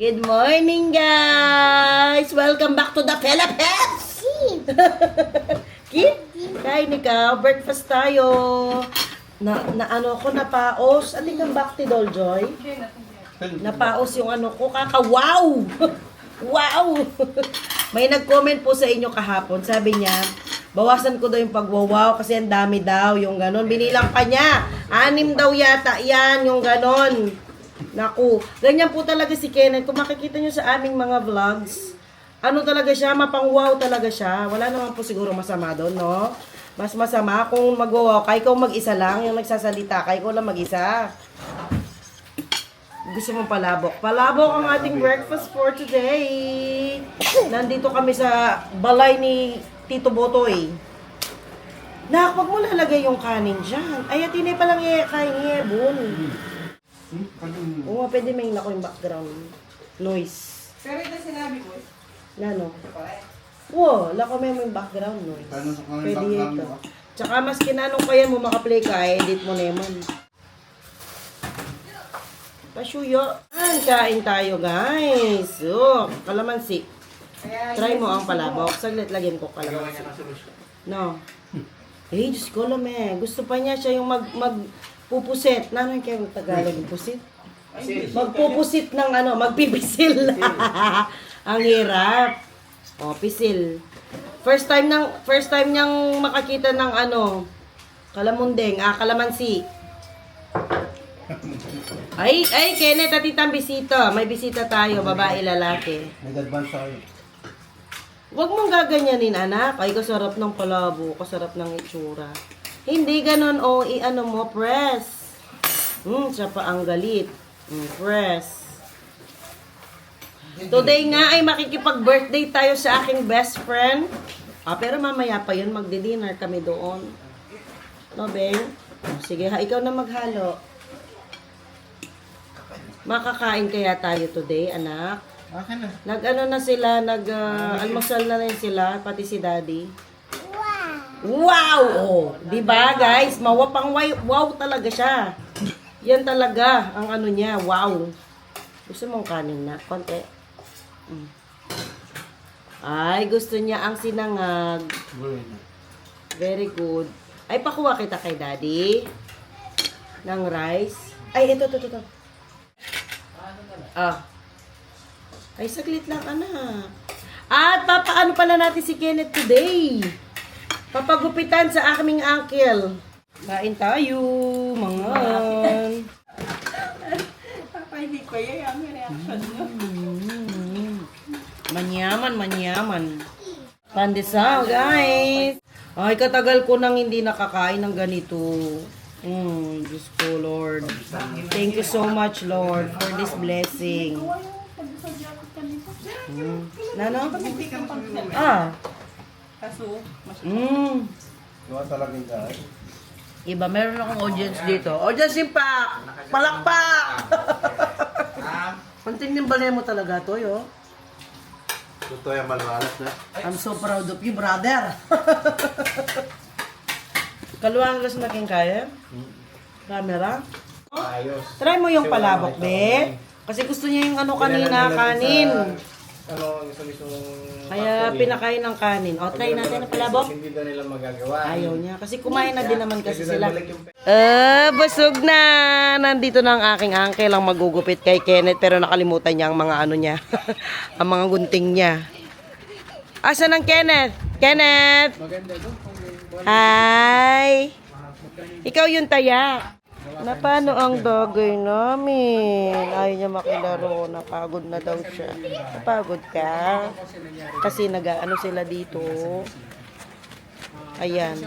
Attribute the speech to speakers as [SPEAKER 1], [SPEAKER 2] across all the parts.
[SPEAKER 1] Good morning, guys! Welcome back to the Philippines! Kid, kain ikaw. Breakfast tayo. Napaos. Ating kang bakti, Doljoy. Napaos yung ko. Wow! Wow! May nag-comment po sa inyo kahapon. Sabi niya, bawasan ko daw yung pagwawaw kasi ang dami daw yung ganon. Binilang pa niya. 6 daw yata yan yung ganon. Naku, ganyan po talaga si Kenneth. Kung makikita nyo sa aming mga vlogs, talaga siya, mapang-wow talaga siya. Wala naman po siguro masama doon, no? Mas masama kung mag-wow ka, ikaw mag-isa lang, yung nagsasalita ka, ikaw lang mag-isa. Gusto mong palabok? Palabok ang ating breakfast for today. Nandito kami sa balay ni Tito Botoy. Nak, wag mo lalagay yung kanin dyan. Ay, atinay palang kain yebon. Oo, pwede may nako yung background noise.
[SPEAKER 2] Pero ito sinabi mo.
[SPEAKER 1] Nano? Wow, lako may yung background noise. Pwede ito. Tsaka mas kinanong pa yan mo makaplay ka, edit mo naman. Pasuyo. Kain tayo, guys. So, kalamansi. Try mo ang palabok. Saglit, lagyan ko kalamansi. No. Eh, Diyos ko lang Gusto pa niya siya yung magpupusit. Nanon kayo Tagalog yung pusit? Magpupusit ng magpipisil. Ang hirap. O, pisil. First time niyang makakita ng kalamundeng, kalamansi. Ay, Kenneth, atitang bisita. May bisita tayo, babae, lalaki.
[SPEAKER 3] Nag-advance tayo.
[SPEAKER 1] Huwag mong gaganyanin, anak. Ay, kasarap ng palabo, kasarap ng itsura. Hindi ganon, mo, press. Siya pa ang galit. Press. Today nga ay makikipag-birthday tayo sa aking best friend. Pero mamaya pa yun, magdi-dinner kami doon. No, Beng? Sige, ikaw na maghalo. Makakain kaya tayo today, anak?
[SPEAKER 3] Akin na.
[SPEAKER 1] Na sila, almusal na rin sila, pati si Daddy. Wow! Oh, 'di ba, guys? Mawapang wow talaga siya. Yan talaga ang niya, wow. Gusto mong kanin na konti? Ay, gusto niya ang sinangag. Very good. Ay, pakuha kita kay Daddy ng rice. Ay, ito. Ay, saglit lang, anak. At papaano pala natin si Kenneth today? Papagupitan sa aming uncle. Kain tayo, mga.
[SPEAKER 2] Hindi ko yung reaction mo.
[SPEAKER 1] Manyaman. Pandesal, guys. Ay, katagal ko nang hindi nakakain ng ganito. Diyos ko, Lord. Thank you so much, Lord, for this blessing. Nano?
[SPEAKER 2] Kaso,
[SPEAKER 3] Gawa talagang dahil.
[SPEAKER 1] Iba, meron akong audience dito. Audience impact! Palakpak! Panting ng balay mo talaga to, yo.
[SPEAKER 3] Totoo yung malwalas na.
[SPEAKER 1] I'm so proud of you, brother. Kaluang gas na king kaya? Camera?
[SPEAKER 3] Ayos.
[SPEAKER 1] Try mo yung palabok, be. Kasi gusto niya yung kanina, kanin.
[SPEAKER 3] Gusto
[SPEAKER 1] Kaya pinakain ng kanin. O, try natin ang palabok.
[SPEAKER 3] Hindi daw nila magagawa.
[SPEAKER 1] Ayaw niya. Kasi kumain na din naman kasi sila. Busog na. Nandito na ang aking uncle ang magugupit kay Kenneth. Pero nakalimutan niya ang mga niya. Ang mga gunting niya. Asan ang Kenneth? Kenneth! Hi! Ikaw yung taya. Na paano ang dogay namin? Ayaw niya makilaro. Napagod na daw siya. Napagod ka? Kasi sila dito. Ayan.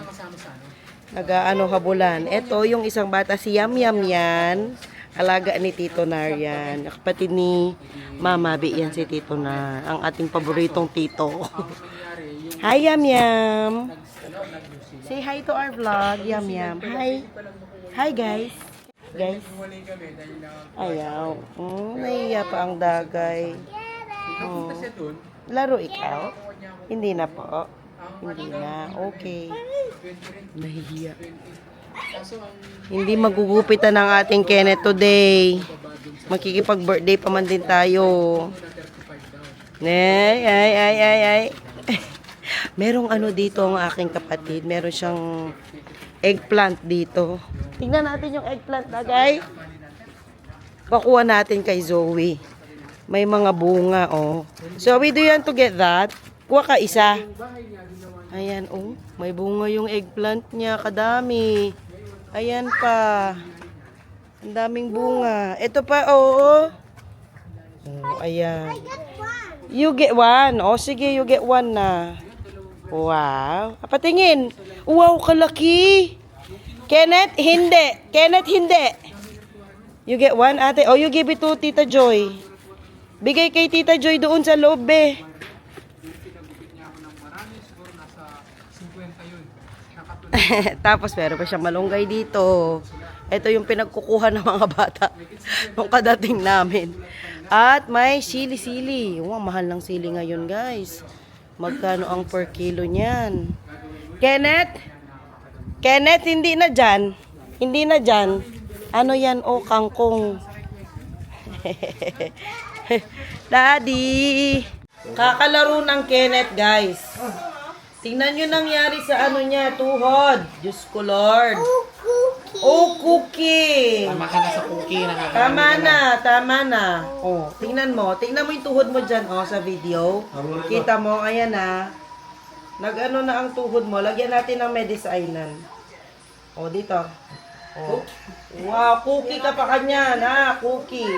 [SPEAKER 1] Habulan. Ito, yung isang bata, si Yam yan. Alaga ni Tito Nar yan. Kapatid ni Mama B yan si Tito Nar. Ang ating paboritong tito. Hi, Yam. Say hi to our vlog, Yam. Hi. Hi, guys. Ayaw. Naiya pa ang dagay. Laro ikaw? Hindi na po. Hindi na. Okay. Nahihiya. Hindi magugupitan ng ating Kenneth today. Makikipag-birthday pa man din tayo. Ay. Merong ano dito ang aking kapatid. Meron siyang eggplant dito. Tingnan natin yung eggplant na, guys. Pakuha natin kay Zoe. May mga bunga, oh. Zoe, do you want to get that? Kuha ka isa. Ayan, oh. May bunga yung eggplant niya. Kadami. Ayan pa. Ang daming bunga. Ito pa, oh. Oh, ayan. You get one. O, sige, you get one na. Wow. Patingin. Wow, kalaki. Kenneth, hindi. Kenneth, hindi. You get one, ate. Oh, you give it to Tita Joy. Bigay kay Tita Joy doon sa loob, be. Tapos, meron pa siyang malunggay dito. Ito yung pinagkukuha ng mga bata nung kadating namin. At may sili-sili. Wow, mahal ng sili ngayon, guys. Magkano ang per kilo niyan? Kenneth? Kenneth, hindi na dyan. Hindi na dyan. Ano yan? Oh, kangkong. Daddy! Kakalaro ng Kenneth, guys. Tingnan nyo nangyari sa ano niya, tuhod. Diyos ko, Lord. Oh, cookie.
[SPEAKER 3] Tama ka na sa cookie.
[SPEAKER 1] Tama na. Oh, tingnan mo yung tuhod mo dyan, oh, sa video. Kita mo, ayan na. Nag-ano na ang tuhod mo. Lagyan natin ng medicine. Oh, dito. Oh. Wow, cookie ka pa kanya, na, cookie.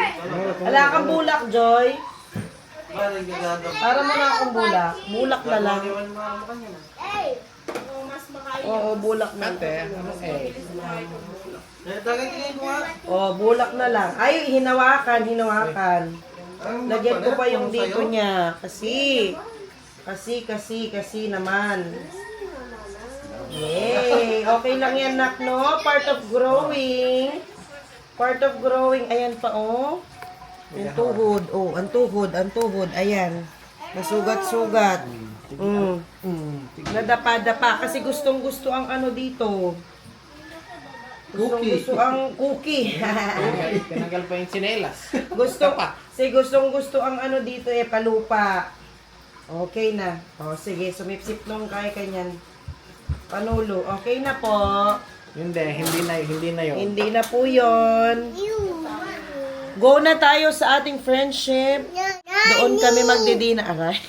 [SPEAKER 1] Wala kang bulak, Joy. Para mo na akong bulak. Bulak na lang. Oo, bulak na. Oh, bulak na lang. Ay, hinawakan. Lagyan ko pa yung dito niya. Kasi naman. Yay! Okay lang yan, nak, no? Part of growing. Ayan pa, oh. Ang tuhod. Oh, ang tuhod. Ayan. Nasugat-sugat. Nadapa-dapa. Kasi gustong-gusto ang ano dito. Gusto ang cookie.
[SPEAKER 3] Tinanggal pa yung sinelas.
[SPEAKER 1] Gustong-gusto ang ano dito palupa. Okay na. O, sige. Sumipsip nung kaya kanyan. Panulo. Okay na po.
[SPEAKER 3] Hindi na yun.
[SPEAKER 1] Hindi na po yun. Go na tayo sa ating friendship. Doon kami magdidina. Aray.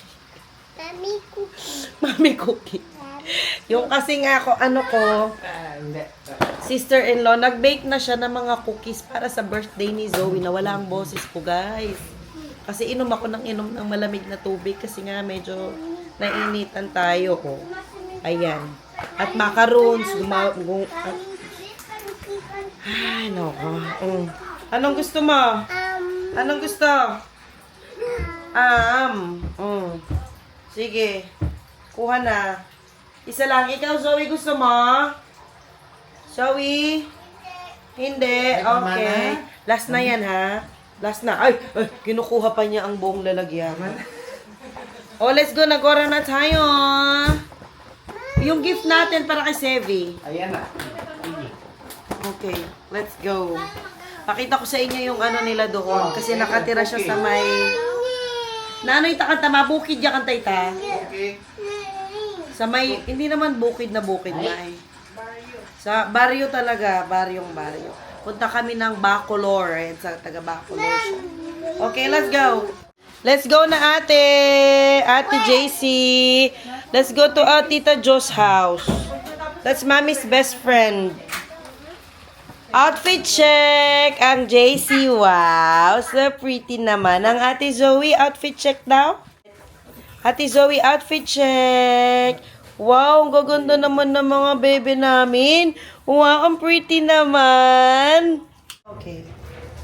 [SPEAKER 1] Mami cookie. Yung kasi nga ako, sister-in-law, nag-bake na siya ng mga cookies para sa birthday ni Zoe na wala ang boses ko, guys. Kasi inom ako ng malamig na tubig kasi nga medyo nainitan tayo. Oh. Ayan. At macaroons. Ay, nako. Anong gusto mo? Anong gusto? Sige. Kuha na. Isa lang. Ikaw, Zoe, gusto mo? Zoe? Hindi. Okay. Last na yan, ha? Last na. Ay, kinukuha pa niya ang buong lalagyan. Oh, let's go. Nagora na tayo. Yung gift natin para kay Sevi.
[SPEAKER 3] Ayan na.
[SPEAKER 1] Okay. Let's go. Pakita ko sa inyo yung ano nila doon. Kasi nakatira siya sa may... Nanoy takanta, mabukid ya kantay ta.
[SPEAKER 3] Okay.
[SPEAKER 1] Sa may, hindi naman bukid na eh. Sa baryo talaga, baryong. Punta kami ng Bacolor, sa taga Bacolor siya. Okay, let's go. Let's go na Ate JC. Let's go to Tita Jo's house. That's Mommy's best friend. Outfit check! Ang JC, wow! So pretty naman. Ang Ate Zoe, outfit check daw. Ate Zoe, outfit check. Wow, ang gaganda naman ng mga bebe namin. Wow, ang pretty naman. Okay.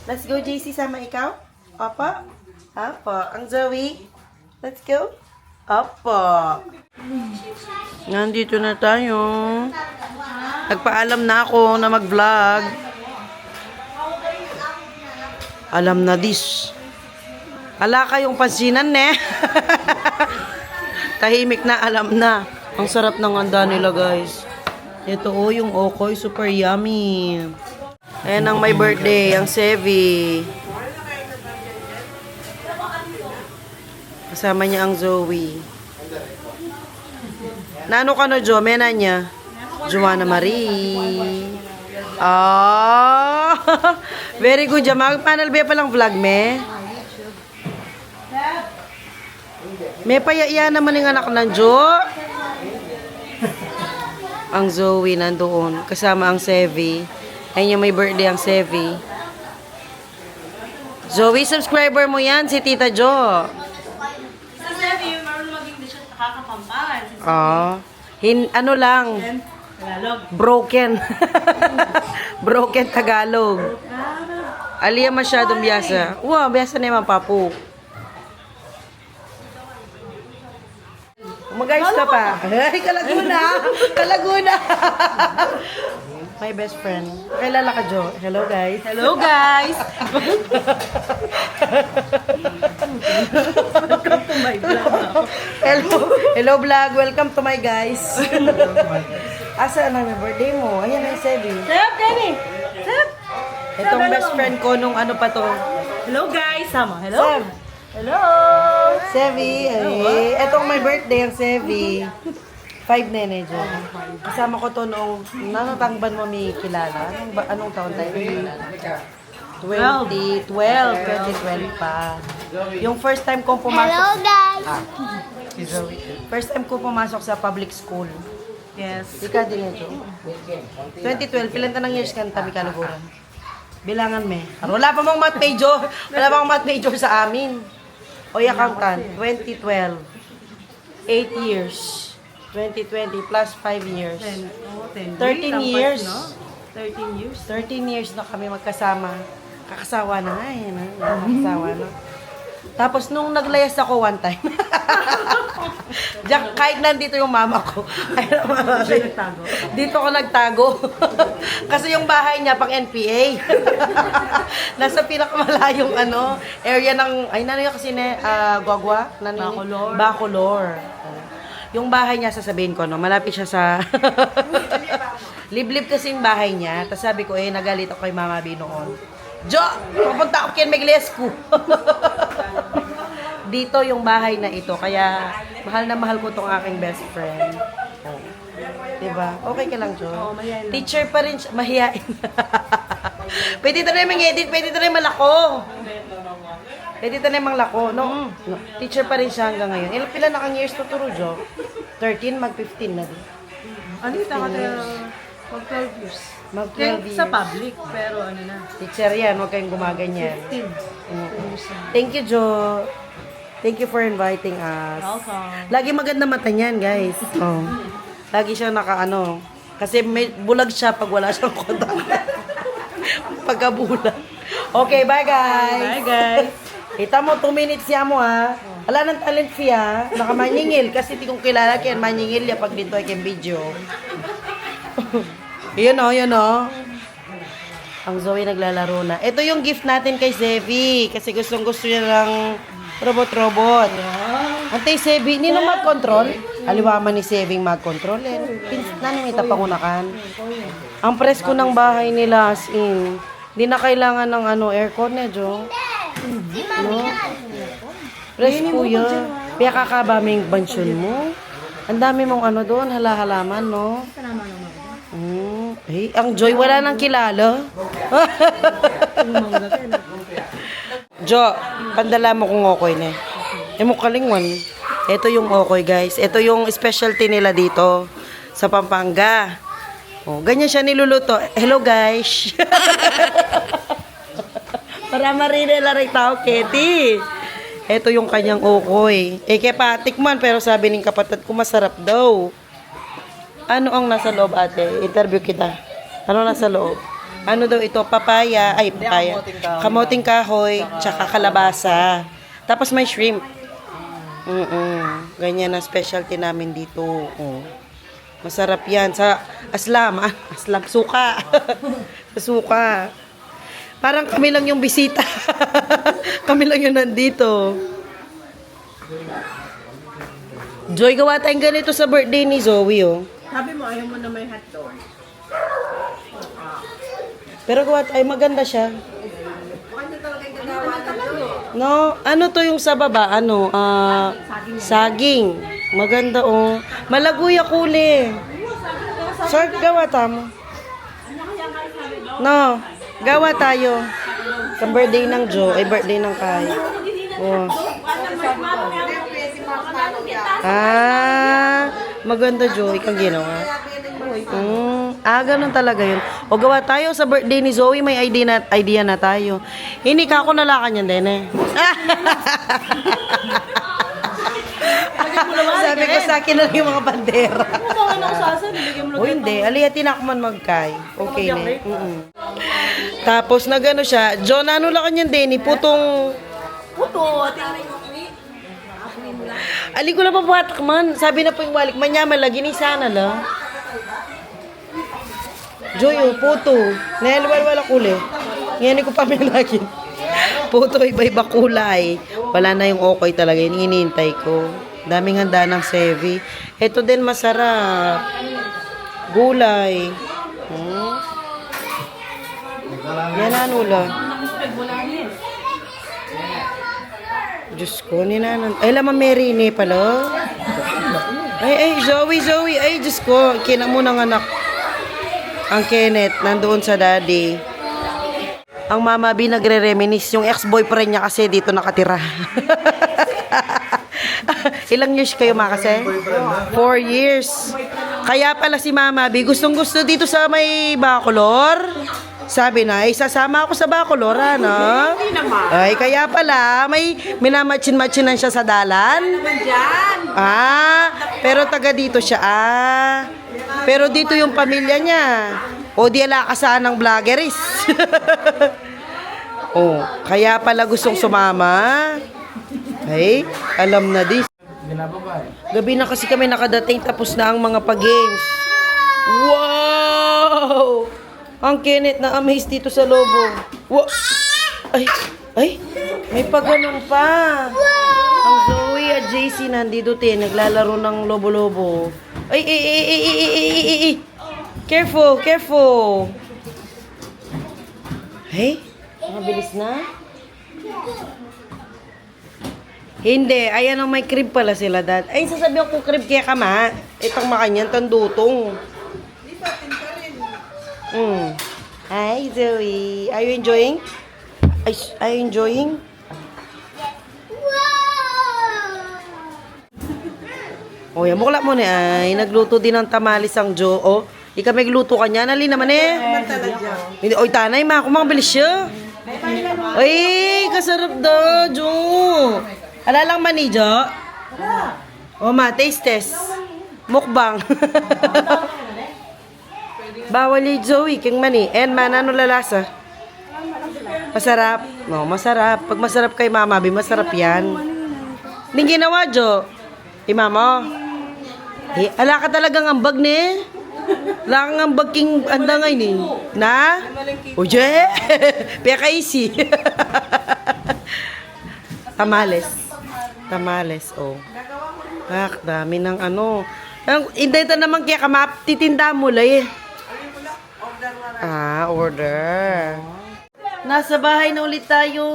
[SPEAKER 1] Let's go, JC. Sama ikaw? Apa? Ang Zoe. Let's go. Apa. Nandito na tayo. Nagpaalam na ako na mag-vlog. Alam na this. Ala kayong pansinan, ne? Tahimik na, alam na. Ang sarap ng handa nila, guys. Ito, yung okoy. Super yummy. Ayan ang my birthday, ang Sevi. Kasama niya ang Zoe. Nano ka no, Jo? Mena niya? Joanna Marie. Ah, very good. Panel ba palang vlog, me? May payaya naman yung anak ng Jo. Ang Zoe nandoon. Kasama ang Sevi. Ayun yung may birthday ang Sevi. Zoe, subscriber mo yan, si Tita Jo.
[SPEAKER 2] Sa Sevi, marunong maging di siya nakakapampan.
[SPEAKER 1] Ano lang,
[SPEAKER 2] Tagalog.
[SPEAKER 1] broken. Broken Tagalog. Aliya masyadong biyasa. Wow, biyasa na yung papu. Mag-guys ka pa. Ay, Kalaguna. Kalaguna. My best friend. Kailala ka, Jo. Hello, guys.
[SPEAKER 2] Hello, guys! Welcome to my vlog.
[SPEAKER 1] Hello. Hello, vlog. Welcome to my guys. Asa na may birthday mo? Ayan ang Sebi.
[SPEAKER 2] Sep, Kenny! Sep!
[SPEAKER 1] Itong best friend ko nung ano pa to.
[SPEAKER 2] Hello, guys! Sama, hello!
[SPEAKER 1] Seb.
[SPEAKER 2] Hello!
[SPEAKER 1] Sevi. Itong my birthday ang Sevi. 5 nene, Jo. Kasama ko to noong, nanatangban mo may kilala? Anong taon tayo? 2012 pa. Yung first time kong pumasok.
[SPEAKER 4] Hello guys!
[SPEAKER 1] Si Zoe. First time ko pumasok sa public school.
[SPEAKER 2] Yes.
[SPEAKER 1] Ika din ito. 2012, pilan ka ng years kan tabi kaluguran? Bilangan me. Wala pa mong math major. Wala pa mong math major sa amin. Oy, accountant. 2012. 8 years. 2020 plus 5 years. 13 years.
[SPEAKER 2] 13 years.
[SPEAKER 1] 13 years na kami magkasama. Kakasawa na nga eh. Kakasawa na. Tapos nung naglayas ako one time. Diyan, kahit nandito yung mama ko. Dito ako nagtago. Kasi yung bahay niya pang NPA. Nasa pinakamalayong area ng, ay nano yung kasi Guagua?
[SPEAKER 2] Bacolor.
[SPEAKER 1] Bacolor. Yung bahay niya, sasabihin ko, malapit siya sa... Liblib kasi yung bahay niya. Tapos sabi ko, nagalit ako kay Mama B noon. Jo! Pupunta ako kay Meglescu. Dito yung bahay na ito. Kaya, mahal na mahal ko tong aking best friend. Oh. Diba? Okay ka lang, Jo?
[SPEAKER 2] mahihain lang.
[SPEAKER 1] Teacher pa rin siya. Mahihain. Pwede tayo mag-edit. Pwede tayo malako. Pwede tayo manglako. No? Teacher pa rin siya hanggang ngayon. Pila na kang years tuturo, Jo? 13, mag-15 na din.
[SPEAKER 2] Ano yung taka tayo? Mag 12 years.
[SPEAKER 1] Mag 12 years.
[SPEAKER 2] Sa public, pero ano na.
[SPEAKER 1] Teacher yan, huwag kayong gumaganyan.
[SPEAKER 2] 15.
[SPEAKER 1] Thank you, Jo. Thank you for inviting us.
[SPEAKER 2] Welcome.
[SPEAKER 1] Lagi maganda mata niyan, guys. Oh. Lagi siya kasi may bulag siya pag wala siyang kontak. Pagkabulag. Okay, bye guys.
[SPEAKER 2] Bye, guys.
[SPEAKER 1] Kita mo, 2 minutes siya mo ha. Wala ng talent fee ha. Nakamanyingil kasi di kong kilala kaya manyingil ya pag dito ay kayong video. Yun o. Ang Zoe naglalaro na. Ito yung gift natin kay Sevi. Kasi gusto niya ng robot-robot. Antay Sevi, nino mag-control? Aliwaman ni Sevi mag-control. Nanin ita pangunakan. Ang presko ng bahay nila as in. Di na kailangan ng aircon na, Jo. No? Presko yan. Kaya kakabaming bansyon mo. Ang dami mong doon, halaman, no? Ang Joy, wala nang kilala. Jo, pandala mo kung okoy na. Mo kalingwan. Ito yung okoy, guys. Ito yung specialty nila dito sa Pampanga. Oh, ganyan siya niluluto. Hello, guys. Para marinela rin tao, Kitty. Ito yung kanyang okoy. Kaya patikman, pero sabi ng kapatid ko, masarap daw. Ano ang nasa loob, ate? Interview kita. Ano nasa loob? Ano daw ito? Papaya. Ay, papaya. Kamoting kahoy, tsaka kalabasa. Tapos may shrimp. Ganyan ang specialty namin dito. Masarap yan. Sa aslam. Aslam. Suka. Sa suka. Parang kami lang yung bisita. Kami lang yung nandito. Joy, gawa tayong ganito sa birthday ni Zoe, oh.
[SPEAKER 2] Sabi mo, ayaw mo na may hotdog.
[SPEAKER 1] Pero gawa tayo, maganda siya.
[SPEAKER 2] Ano talaga yung gagawa na
[SPEAKER 1] No, ano to yung sa baba? Ano? Saging. Maganda oh. Malaguya kuli. Sir, gawa tamo. No, gawa tayo. Sa birthday ng Joe, ay birthday ng Kai. Oh. Maganda Joe, ikaw ginawa. Ganun talaga yun. O gawa tayo sa birthday ni Zoe, may idea na tayo. Hindi ka ako nalakan yan din eh. Sabi ko sa akin na yung mga bandera. O hindi, alihatin ako man magkay. Okay na. Tapos nagano siya, John, ano lang kanyan din, putong... Ali ko na papatak man. Sabi na po yung walik, manyaman lagi ni sana lang. Joy, puto. Nahilwal-wala kuli. Ngayon ko pa may lagi. Puto, iba-iba kulay. Wala na yung okay talaga. Yung hinihintay ko. Daming handa ng sevi. Ito din masarap. Gulay. Yan ano lang. Diyos ko, ninanan. Ay, laman Merine pala. Ay, Zoe. Ay, Diyos ko. Kina mo ng anak. Ang Kenneth, nandoon sa daddy. Ang mama B nagre-reminisce. Yung ex-boyfriend niya kasi dito nakatira. Ilang years kayo makase? 4 years. Kaya pala si mama B, gustong-gusto dito sa may Bacolor. Sabi na, sasama ako sa Bacolor, ano? Ay, kaya pala, may minamatchin-matchinan siya sa dalan. Pero taga dito siya, Pero dito yung pamilya niya. O di alakasaan ng vloggeries. Kaya pala gustong sumama. Ay, alam na dis. Gabi na kasi kami nakadating, tapos na ang mga pag-games. Wow! Ang Kenneth na amaze dito sa lobo. Wow! Ay, may pagano'n pa. Ang Zoe at JC nandito naglalaro ng lobo-lobo. Ay. Careful. Hey, mabilis na. Hindi, ayan ang may crib pala sila, Dad. Ay, sasabihan ko crib kaya ka, ma. Itong makanyan, tandutong. Hi, Zoe. Are you enjoying? Are you enjoying? Oh, yan, mukla mo na ay. Nagluto din ng tamalis ang Jo. Oh, di ka magluto ka niya. Nali naman eh. Hindi, oy, tanay, ma. Kumangabilis siya. Ay, kasarap daw, Jo. Alalang mani, Jo. Oh, ma, taste test. Mukbang. Bawal yung Zoe, king mani. And man, ano lalasa? Masarap. No, masarap. Pag masarap kay mama, masarap yan. Hindi ginawa, Jo. Mama. Ala ka talagang ambag ni. Ala kang ambag king andangay ni. Na? Oye. Pia ka easy. Tamales, oh. Dami ng ano. Hindi ito naman kaya kamap, titinda mo lang eh. Order. Nasa bahay na ulit tayo.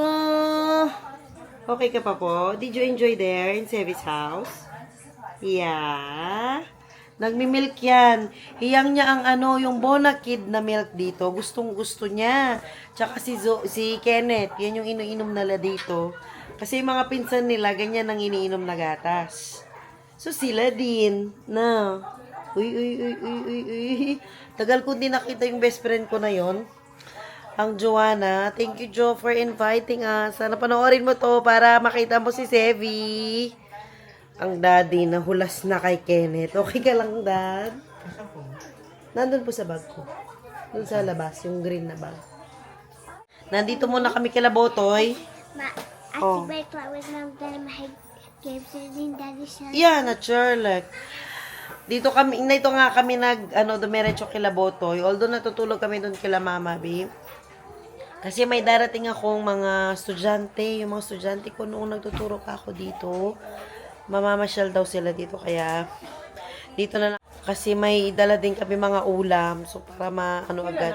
[SPEAKER 1] Okay ka pa po? Did you enjoy there in Sevi's house? Yeah. Nagmi-milk yan. Hiyang niya ang yung Bonakid na milk dito. Gustong-gusto niya. Tsaka si Kenneth, yan yung iniinom nila dito. Kasi yung mga pinsan nila, ganyan ang iniinom na gatas. So sila din. Na. Uy. Tagal ko din nakita yung best friend ko na yon. Ang Joanna. Thank you, Jo, for inviting us. Sana panoorin mo to para makita mo si Sevi. Ang daddy na hulas na kay Kenneth. Okay ka lang, Dad? Nandun po sa bag ko. Doon sa labas, yung green na bag. Nandito muna kami kila Botoy. Yeah, naturally. Dito nga kami dumiretso kila Botoy. Although natutulog kami doon kila Mama B. Kasi may darating akong mga estudyante. Yung mga estudyante ko noong nagtuturo pa ako dito. Mamamasyal daw sila dito. Kaya dito na lang. Kasi may dala din kami mga ulam. So para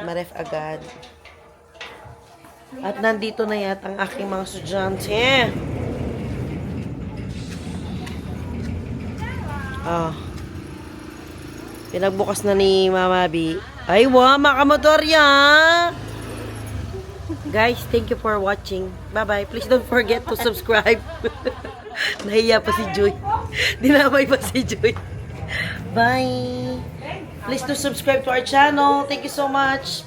[SPEAKER 1] ma-ref agad. At nandito na yata ang aking mga estudyante. Pinagbukas na ni Mama B. Ay, wow, makamotorya! Guys, thank you for watching. Bye-bye. Please don't forget to subscribe. Nahiya pa si Joy. Dinamay pa si Joy. Bye! Please do subscribe to our channel. Thank you so much.